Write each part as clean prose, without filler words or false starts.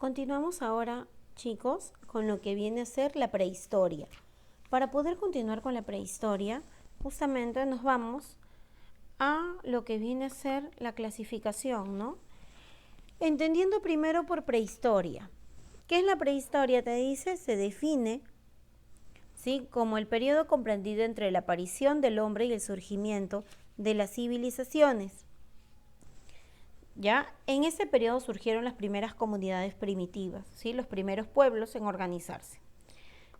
Continuamos ahora, chicos, con lo que viene a ser la prehistoria. Para poder continuar con la prehistoria, justamente nos vamos a lo que viene a ser la clasificación, ¿no? Entendiendo primero por prehistoria. ¿Qué es la prehistoria? Te dice, se define, ¿sí?, como el periodo comprendido entre la aparición del hombre y el surgimiento de las civilizaciones. ¿Ya? En ese periodo surgieron las primeras comunidades primitivas, ¿sí?, los primeros pueblos en organizarse.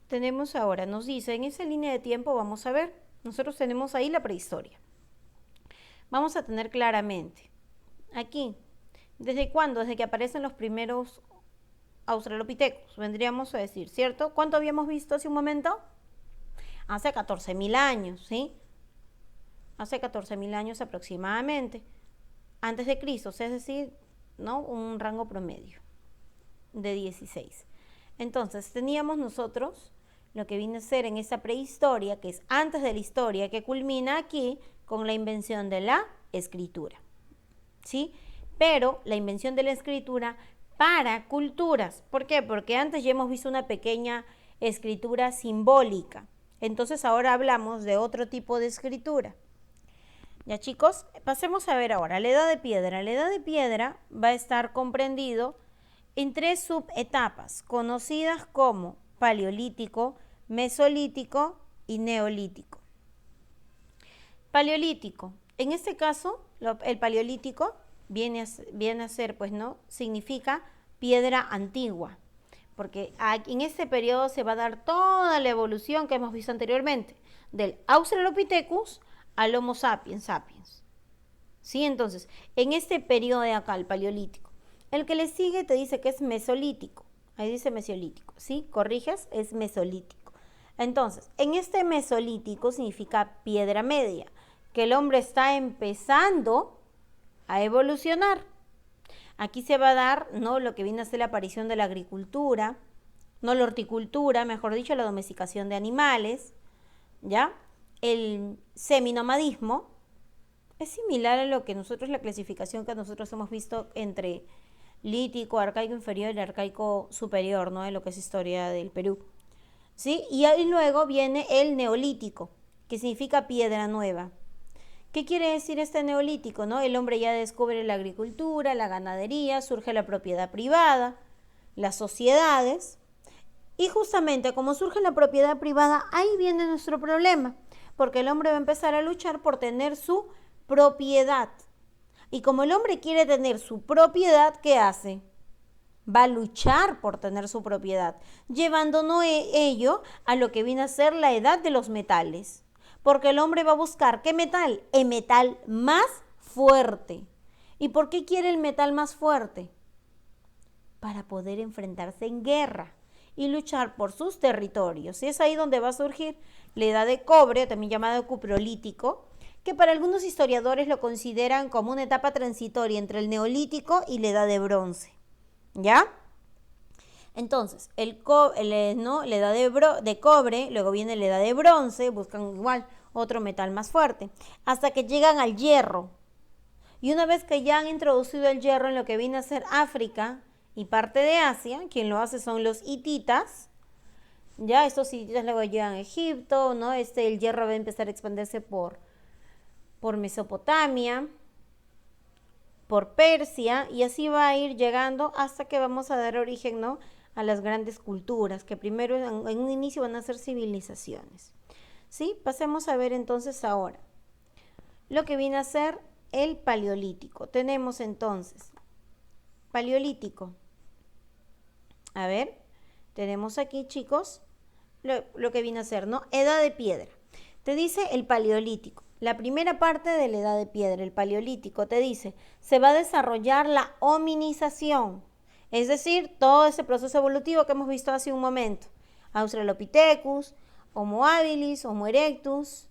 Tenemos ahora, nos dice, en esa línea de tiempo vamos a ver, nosotros tenemos ahí la prehistoria. Vamos a tener claramente, aquí, ¿desde cuándo? Desde que aparecen los primeros australopithecus, vendríamos a decir, ¿cierto? ¿Cuánto habíamos visto hace un momento? Hace 14.000 años, ¿sí? Hace 14.000 años aproximadamente. Antes de Cristo, es decir, ¿no?, un rango promedio de 16. Entonces, teníamos nosotros lo que viene a ser en esa prehistoria, que es antes de la historia, que culmina aquí con la invención de la escritura, ¿sí? Pero la invención de la escritura para culturas. ¿Por qué? Porque antes ya hemos visto una pequeña escritura simbólica. Entonces, ahora hablamos de otro tipo de escritura. Ya, chicos, pasemos a ver ahora la edad de piedra. La edad de piedra va a estar comprendido en 3 subetapas conocidas como paleolítico, mesolítico y neolítico. Paleolítico. En este caso, el paleolítico viene a ser, pues, ¿no?, significa piedra antigua, porque en este periodo se va a dar toda la evolución que hemos visto anteriormente, del Australopithecus al Homo sapiens sapiens. ¿Sí? Entonces, en este periodo de acá, el paleolítico, el que le sigue te dice que es mesolítico. Ahí dice mesolítico, ¿sí? Corriges, es mesolítico. Entonces, en este mesolítico significa piedra media, que el hombre está empezando a evolucionar. Aquí se va a dar, ¿no?, lo que viene a ser la aparición de la agricultura, no la horticultura, mejor dicho, la domesticación de animales, ¿ya? El seminomadismo es similar a lo que nosotros, la clasificación que nosotros hemos visto entre lítico, arcaico inferior y arcaico superior, ¿no?, de lo que es historia del Perú, ¿sí? Y ahí luego viene el neolítico, que significa piedra nueva. ¿Qué quiere decir este neolítico, no? El hombre ya descubre la agricultura, la ganadería, surge la propiedad privada, las sociedades. Y justamente como surge la propiedad privada, ahí viene nuestro problema, porque el hombre va a empezar a luchar por tener su propiedad. Y como el hombre quiere tener su propiedad, ¿qué hace? Va a luchar por tener su propiedad, llevándonos ello a lo que viene a ser la edad de los metales. Porque el hombre va a buscar, ¿qué metal? El metal más fuerte. ¿Y por qué quiere el metal más fuerte? Para poder enfrentarse en guerra y luchar por sus territorios. Y es ahí donde va a surgir la edad de cobre, también llamado cuprolítico, que para algunos historiadores lo consideran como una etapa transitoria entre el neolítico y la edad de bronce. ¿Ya? Entonces, ¿no?, la edad de cobre, luego viene la edad de bronce, buscan igual otro metal más fuerte, hasta que llegan al hierro. Y una vez que ya han introducido el hierro en lo que viene a ser África y parte de Asia, quien lo hace son los hititas. Ya estos hititas luego llegan a Egipto, ¿no? El hierro va a empezar a expandirse por Mesopotamia, por Persia, y así va a ir llegando hasta que vamos a dar origen, ¿no?, a las grandes culturas, que primero en un inicio van a ser civilizaciones. ¿Sí? Pasemos a ver entonces ahora lo que viene a ser el paleolítico. Tenemos entonces paleolítico. A ver, tenemos aquí, chicos, lo que viene a ser, ¿no?, edad de piedra. Te dice el paleolítico. La primera parte de la edad de piedra, el paleolítico, te dice, se va a desarrollar la hominización, es decir, todo ese proceso evolutivo que hemos visto hace un momento. Australopithecus, Homo habilis, Homo erectus,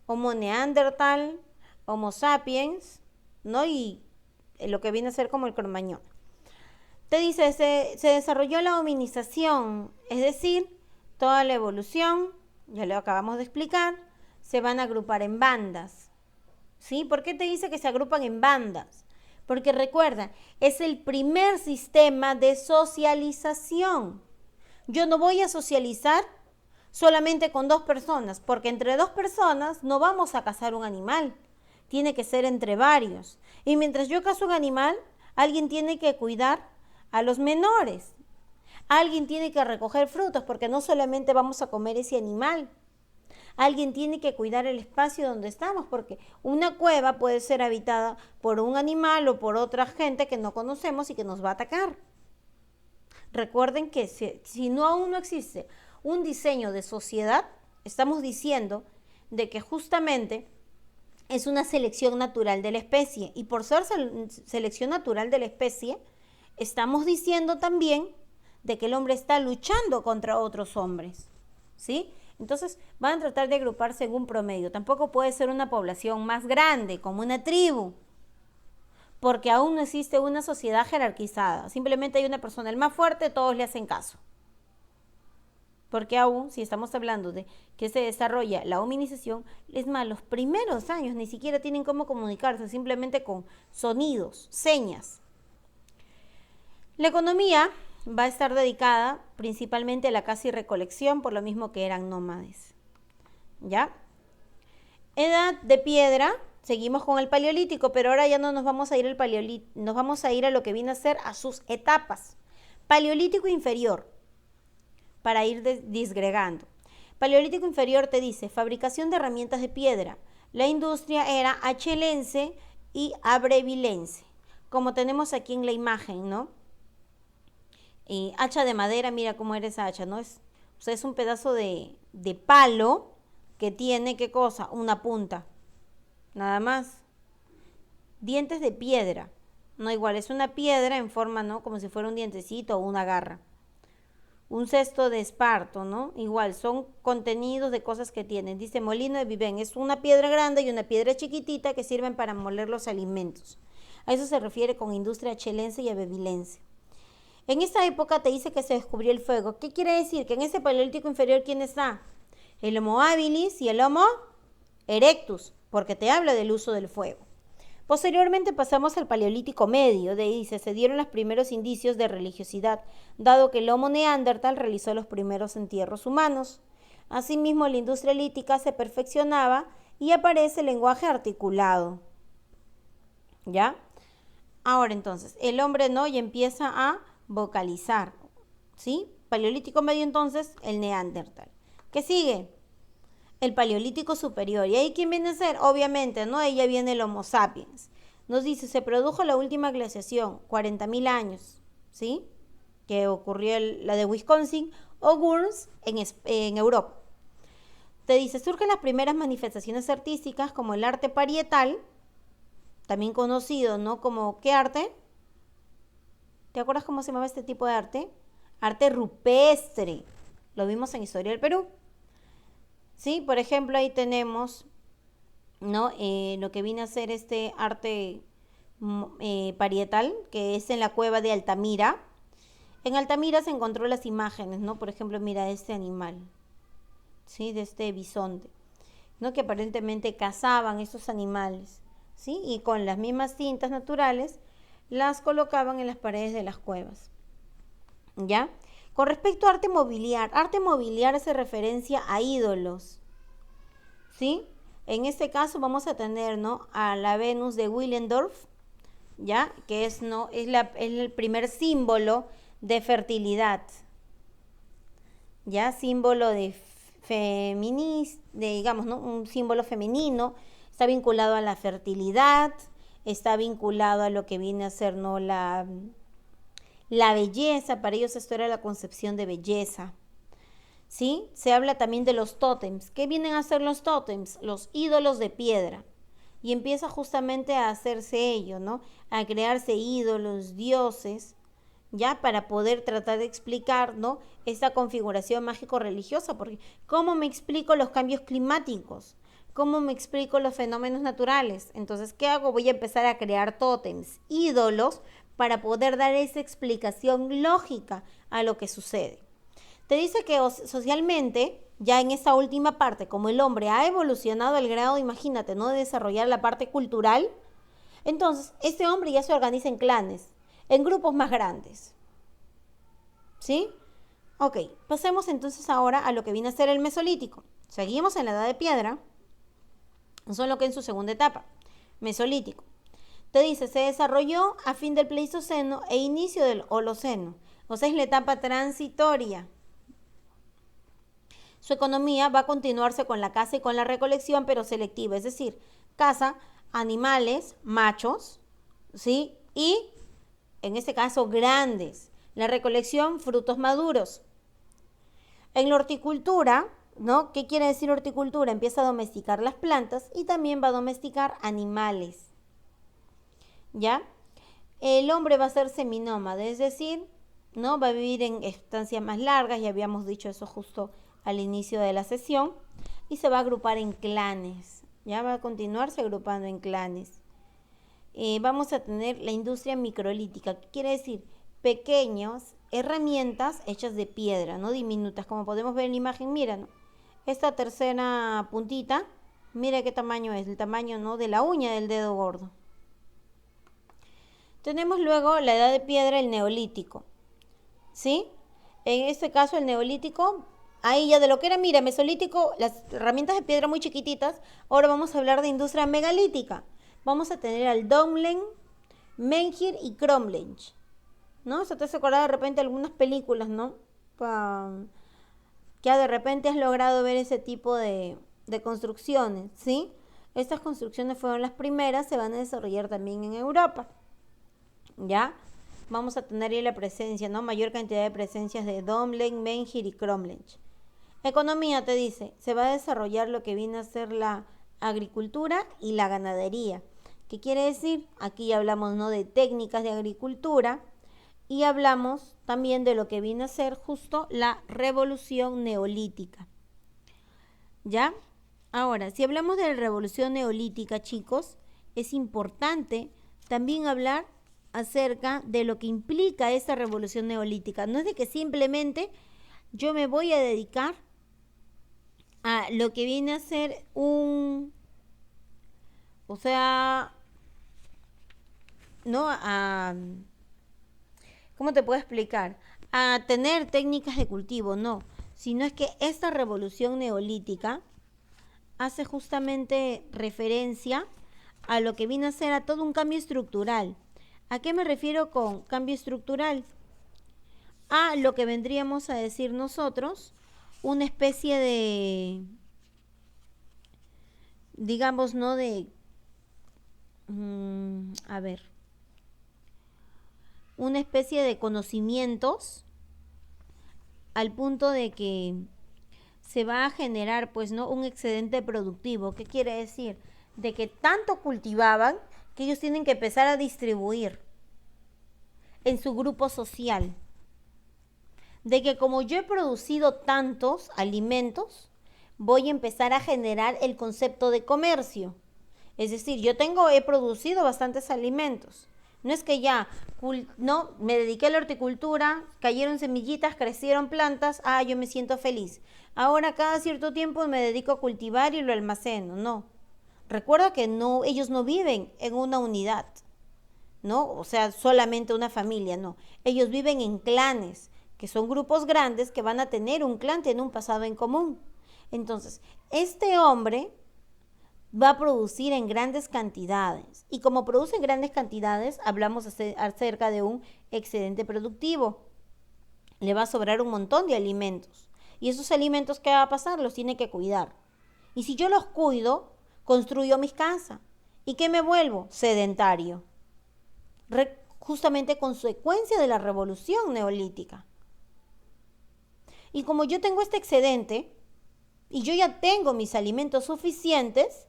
Homo neandertal, Homo sapiens, ¿no?, y lo que viene a ser como el Cro-Magnon. Te dice, se desarrolló la hominización, es decir, toda la evolución, ya lo acabamos de explicar, se van a agrupar en bandas. ¿Sí? ¿Por qué te dice que se agrupan en bandas? Porque recuerda, es el primer sistema de socialización. Yo no voy a socializar solamente con 2 personas, porque entre 2 personas no vamos a cazar un animal. Tiene que ser entre varios. Y mientras yo cazo un animal, alguien tiene que cuidar a los menores. Alguien tiene que recoger frutos, porque no solamente vamos a comer ese animal. Alguien tiene que cuidar el espacio donde estamos, porque una cueva puede ser habitada por un animal o por otra gente que no conocemos y que nos va a atacar. Recuerden que si no aún no existe un diseño de sociedad, estamos diciendo de que justamente es una selección natural de la especie. Y por ser selección natural de la especie, estamos diciendo también de que el hombre está luchando contra otros hombres, ¿sí? Entonces van a tratar de agruparse en un promedio. Tampoco puede ser una población más grande, como una tribu, porque aún no existe una sociedad jerarquizada. Simplemente hay una persona, el más fuerte, todos le hacen caso. Porque aún, si estamos hablando de que se desarrolla la hominización, es más, los primeros años ni siquiera tienen cómo comunicarse, simplemente con sonidos, señas. La economía va a estar dedicada principalmente a la caza y recolección, por lo mismo que eran nómades. ¿Ya? Edad de piedra, seguimos con el paleolítico, pero ahora ya no nos vamos a ir al paleolítico, nos vamos a ir a lo que viene a ser a sus etapas. Paleolítico inferior, para ir disgregando. Paleolítico inferior te dice fabricación de herramientas de piedra. La industria era achelense y abrevilense, como tenemos aquí en la imagen, ¿no? Y hacha de madera, mira cómo era esa hacha, ¿no? Es un pedazo de palo que tiene, ¿qué cosa? Una punta, nada más. Dientes de piedra, no igual, es una piedra en forma, ¿no? Como si fuera un dientecito o una garra. Un cesto de esparto, ¿no? Igual, son contenidos de cosas que tienen. Dice molino de vivén, es una piedra grande y una piedra chiquitita que sirven para moler los alimentos. A eso se refiere con industria achelense y abrevilense. En esta época te dice que se descubrió el fuego. ¿Qué quiere decir? Que en ese paleolítico inferior, ¿quién está? El Homo habilis y el Homo erectus, porque te habla del uso del fuego. Posteriormente pasamos al paleolítico medio, de ahí se dieron los primeros indicios de religiosidad, dado que el Homo neandertal realizó los primeros entierros humanos. Asimismo, la industria lítica se perfeccionaba y aparece el lenguaje articulado. ¿Ya? Ahora entonces, el hombre no y empieza a vocalizar, ¿sí? Paleolítico medio entonces, el neandertal. ¿Qué sigue? El paleolítico superior. ¿Y ahí quién viene a ser? Obviamente, ¿no? Ahí ya viene el Homo sapiens. Nos dice, se produjo la última glaciación, 40.000 años, ¿sí? Que ocurrió la de Wisconsin o Burns en Europa. Te dice, surgen las primeras manifestaciones artísticas como el arte parietal, también conocido, ¿no? Como, ¿qué arte? ¿Te acuerdas cómo se llamaba este tipo de arte? Arte rupestre. Lo vimos en Historia del Perú. Sí, por ejemplo, ahí tenemos, ¿no? Lo que viene a ser este arte parietal, que es en la cueva de Altamira. En Altamira se encontró las imágenes, ¿no? Por ejemplo, mira este animal, ¿sí? De este bisonte, ¿no? Que aparentemente cazaban esos animales, ¿sí? Y con las mismas cintas naturales las colocaban en las paredes de las cuevas, ¿ya? Con respecto a arte mobiliar hace referencia a ídolos, ¿sí? En este caso vamos a tener, ¿no? A la Venus de Willendorf, ¿ya? Que es, ¿no? es el primer símbolo de fertilidad, ¿ya? Símbolo de digamos, ¿no? Un símbolo femenino, está vinculado a la fertilidad, está vinculado a lo que viene a ser, ¿no? La belleza. Para ellos esto era la concepción de belleza, ¿sí? Se habla también de los tótems. ¿Qué vienen a ser los tótems? Los ídolos de piedra. Y empieza justamente a hacerse ello, ¿no? A crearse ídolos, dioses, ya para poder tratar de explicar, ¿no? Esta configuración mágico-religiosa, porque ¿cómo me explico los cambios climáticos? ¿Cómo me explico los fenómenos naturales? Entonces, ¿qué hago? Voy a empezar a crear tótems, ídolos, para poder dar esa explicación lógica a lo que sucede. Te dice que socialmente, ya en esta última parte, como el hombre ha evolucionado al grado, imagínate, ¿no? De desarrollar la parte cultural, Entonces, este hombre ya se organiza en clanes, en grupos más grandes. ¿Sí? Ok, pasemos entonces ahora a lo que viene a ser el Mesolítico. Seguimos en la Edad de Piedra, solo que en su segunda etapa, Mesolítico. Te dice, se desarrolló a fin del Pleistoceno e inicio del Holoceno. O sea, es la etapa transitoria. Su economía va a continuarse con la caza y con la recolección, pero selectiva, es decir, caza animales machos, ¿sí? Y, en este caso, grandes. La recolección, frutos maduros. En la horticultura, ¿no? ¿Qué quiere decir horticultura? Empieza a domesticar las plantas y también va a domesticar animales. ¿Ya? El hombre va a ser seminómada, es decir, ¿no? Va a vivir en estancias más largas, ya habíamos dicho eso justo al inicio de la sesión, y se va a agrupar en clanes, ya va a continuarse agrupando en clanes. Vamos a tener la industria microlítica, ¿qué quiere decir? Pequeñas herramientas hechas de piedra, no diminutas, como podemos ver en la imagen, mira, ¿no? Esta tercera puntita, mira qué tamaño es, el tamaño, ¿no? De la uña del dedo gordo. Tenemos luego la edad de piedra, el neolítico, ¿sí? En este caso el neolítico, ahí ya de lo que era, mira, mesolítico, las herramientas de piedra muy chiquititas. Ahora vamos a hablar de industria megalítica. Vamos a tener al Domlen, Menhir y Cromlech, ¿no? Eso te hace acordar de repente algunas películas, ¿no? Que de repente has logrado ver ese tipo de construcciones, ¿sí? Estas construcciones fueron las primeras, se van a desarrollar también en Europa. ¿Ya? Vamos a tener ahí la presencia, ¿no? Mayor cantidad de presencias de Domlen, Menhir y Cromlech. Economía, te dice, se va a desarrollar lo que viene a ser la agricultura y la ganadería. ¿Qué quiere decir? Aquí hablamos, ¿no? De técnicas de agricultura y hablamos también de lo que viene a ser justo la revolución neolítica. ¿Ya? Ahora, si hablamos de la revolución neolítica, chicos, es importante también hablar acerca de lo que implica esta revolución neolítica. No es de que simplemente yo me voy a dedicar a lo que viene a ser ¿no? ¿Cómo te puedo explicar? A tener técnicas de cultivo, no. Sino es que esta revolución neolítica hace justamente referencia a lo que viene a ser a todo un cambio estructural. ¿A qué me refiero con cambio estructural? A lo que vendríamos a decir nosotros, una especie de, digamos, ¿no? Una especie de conocimientos al punto de que se va a generar, pues, ¿no? Un excedente productivo. ¿Qué quiere decir? De que tanto cultivaban que ellos tienen que empezar a distribuir en su grupo social. De que como yo he producido tantos alimentos, voy a empezar a generar el concepto de comercio. Es decir, he producido bastantes alimentos. No es que ya, no, me dediqué a la horticultura, cayeron semillitas, crecieron plantas, yo me siento feliz. Ahora cada cierto tiempo me dedico a cultivar y lo almaceno. No. Recuerda que no, ellos no viven en una unidad, ¿no? O sea, solamente una familia, no. Ellos viven en clanes, que son grupos grandes que van a tener un clan, tiene un pasado en común. Entonces, este hombre va a producir en grandes cantidades. Y como produce en grandes cantidades, hablamos acerca de un excedente productivo. Le va a sobrar un montón de alimentos. Y esos alimentos, ¿qué va a pasar? Los tiene que cuidar. Y si yo los cuido, construyo mis casas. ¿Y qué me vuelvo? Sedentario. Justamente consecuencia de la revolución neolítica. Y como yo tengo este excedente, y yo ya tengo mis alimentos suficientes,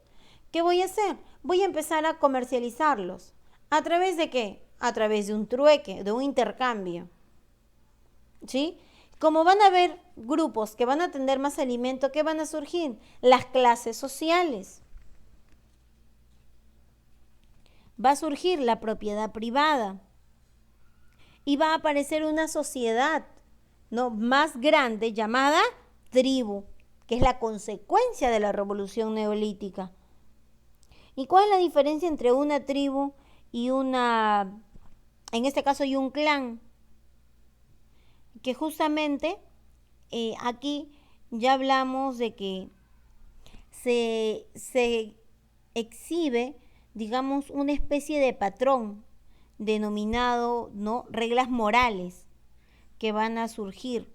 ¿qué voy a hacer? Voy a empezar a comercializarlos. ¿A través de qué? A través de un trueque, de un intercambio. ¿Sí? Como van a haber grupos que van a tener más alimento, ¿qué van a surgir? Las clases sociales. Va a surgir la propiedad privada. Y va a aparecer una sociedad, ¿no? Más grande llamada tribu, que es la consecuencia de la revolución neolítica. ¿Y cuál es la diferencia entre una tribu y en este caso, y un clan, que justamente aquí ya hablamos de que se exhibe, digamos, una especie de patrón denominado, ¿no?, reglas morales que van a surgir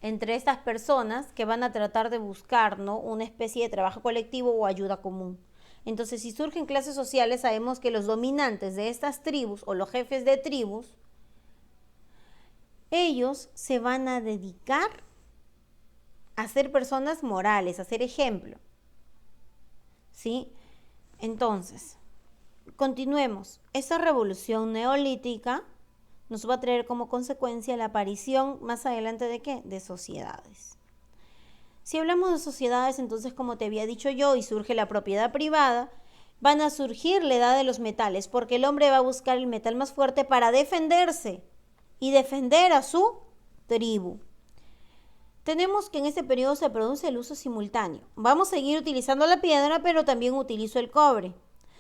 entre estas personas que van a tratar de buscar, ¿no?, una especie de trabajo colectivo o ayuda común. Entonces, si surgen clases sociales, sabemos que los dominantes de estas tribus o los jefes de tribus, ellos se van a dedicar a ser personas morales, a ser ejemplo. ¿Sí? Entonces, continuemos. Esta revolución neolítica nos va a traer como consecuencia la aparición más adelante de ¿qué? De sociedades. Si hablamos de sociedades, entonces, como te había dicho yo, y surge la propiedad privada, van a surgir la edad de los metales, porque el hombre va a buscar el metal más fuerte para defenderse y defender a su tribu. Tenemos que en este periodo se produce el uso simultáneo. Vamos a seguir utilizando la piedra, pero también utilizo el cobre.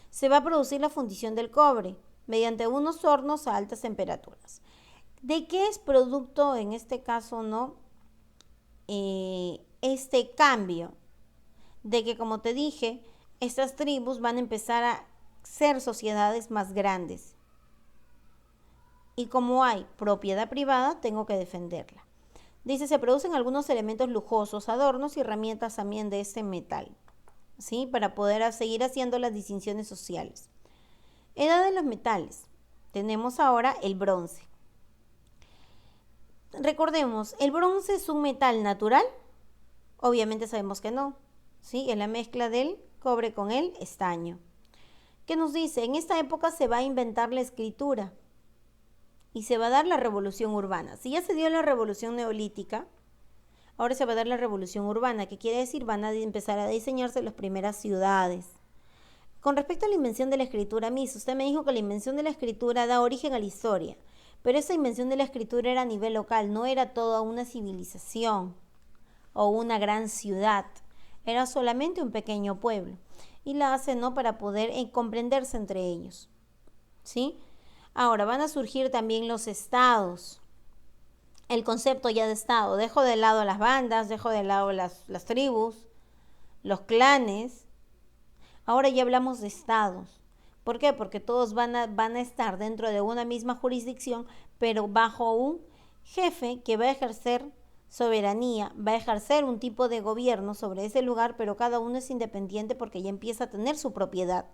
Se va a producir la fundición del cobre mediante unos hornos a altas temperaturas. ¿De qué es producto en este caso, no? Este cambio de que, como te dije, estas tribus van a empezar a ser sociedades más grandes. Y como hay propiedad privada, tengo que defenderla. Dice, se producen algunos elementos lujosos, adornos y herramientas también de este metal, ¿sí? Para poder seguir haciendo las distinciones sociales. Edad de los metales. Tenemos ahora el bronce. Recordemos, ¿el bronce es un metal natural? Obviamente sabemos que no, ¿sí? Es la mezcla del cobre con el estaño. ¿Qué nos dice? En esta época se va a inventar la escritura y se va a dar la revolución urbana. Si ya se dio la revolución neolítica, ahora se va a dar la revolución urbana, que quiere decir van a empezar a diseñarse las primeras ciudades. Con respecto a la invención de la escritura, usted me dijo que la invención de la escritura da origen a la historia, pero esa invención de la escritura era a nivel local, no era toda una civilización o una gran ciudad, era solamente un pequeño pueblo, y la hace, ¿no?, para poder comprenderse entre ellos, ¿sí? Ahora van a surgir también los estados, el concepto ya de estado. Dejo de lado las bandas, dejo de lado las tribus, los clanes. Ahora ya hablamos de estados. ¿Por qué? Porque todos van a estar dentro de una misma jurisdicción, pero bajo un jefe que va a ejercer soberanía, va a ejercer un tipo de gobierno sobre ese lugar, pero cada uno es independiente porque ya empieza a tener su propiedad.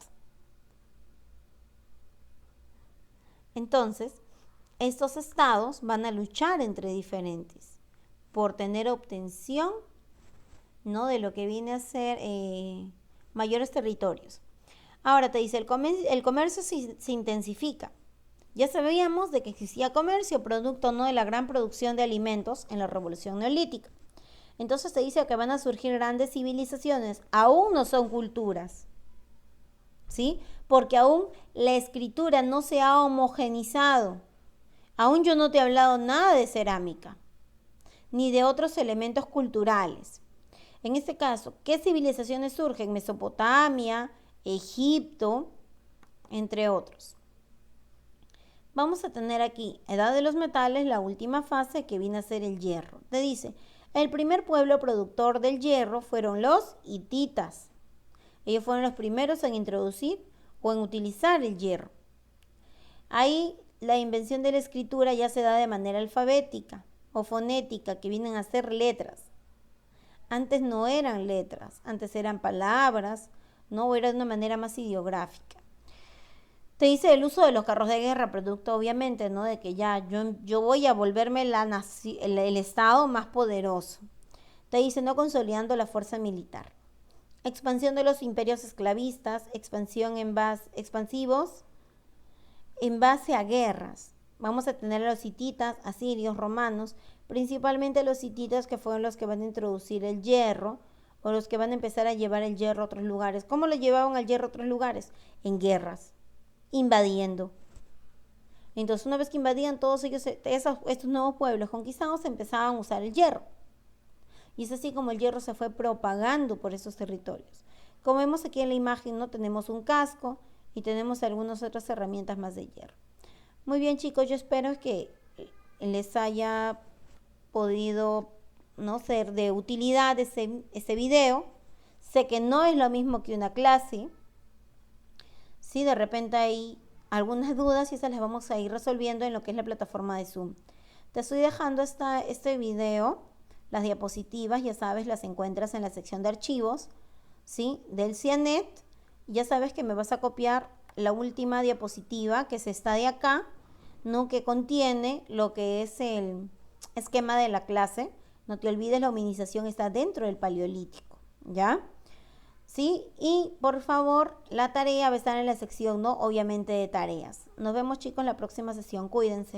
Entonces, estos estados van a luchar entre diferentes por tener obtención, ¿no?, de lo que viene a ser mayores territorios. Ahora te dice, el comercio se intensifica. Ya sabíamos de que existía comercio, producto, ¿no?, de la gran producción de alimentos en la revolución neolítica. Entonces te dice que van a surgir grandes civilizaciones, aún no son culturas, ¿sí? Porque aún la escritura no se ha homogenizado. Aún yo no te he hablado nada de cerámica, ni de otros elementos culturales. En este caso, ¿qué civilizaciones surgen? Mesopotamia, Egipto, entre otros. Vamos a tener aquí, edad de los metales, la última fase que viene a ser el hierro. Te dice, el primer pueblo productor del hierro fueron los hititas. Ellos fueron los primeros en introducir o en utilizar el hierro. Ahí la invención de la escritura ya se da de manera alfabética o fonética, que vienen a ser letras. Antes no eran letras, antes eran palabras, no era de una manera más ideográfica. Te dice el uso de los carros de guerra, producto obviamente, ¿no?, de que ya yo voy a volverme el estado más poderoso. Te dice, no consolidando la fuerza militar. Expansión de los imperios esclavistas, expansivos en base a guerras. Vamos a tener a los hititas, asirios, romanos, principalmente los hititas, que fueron los que van a introducir el hierro o los que van a empezar a llevar el hierro a otros lugares. ¿Cómo lo llevaban al hierro a otros lugares? En guerras, invadiendo. Entonces, una vez que invadían todos ellos, estos nuevos pueblos conquistados, empezaban a usar el hierro. Y es así como el hierro se fue propagando por esos territorios. Como vemos aquí en la imagen, ¿no?, tenemos un casco y tenemos algunas otras herramientas más de hierro. Muy bien, chicos, yo espero que les haya podido, no ser de utilidad ese video. Sé que no es lo mismo que una clase. Sí, de repente hay algunas dudas y esas las vamos a ir resolviendo en lo que es la plataforma de Zoom. Te estoy dejando este video, las diapositivas, ya sabes, las encuentras en la sección de archivos, ¿sí? Del CIANET. Ya sabes que me vas a copiar la última diapositiva que se está de acá, ¿no? Que contiene lo que es el esquema de la clase. No te olvides, la hominización está dentro del paleolítico, ¿ya? ¿Sí? Y por favor, la tarea va a estar en la sección, ¿no? Obviamente de tareas. Nos vemos, chicos, en la próxima sesión. Cuídense.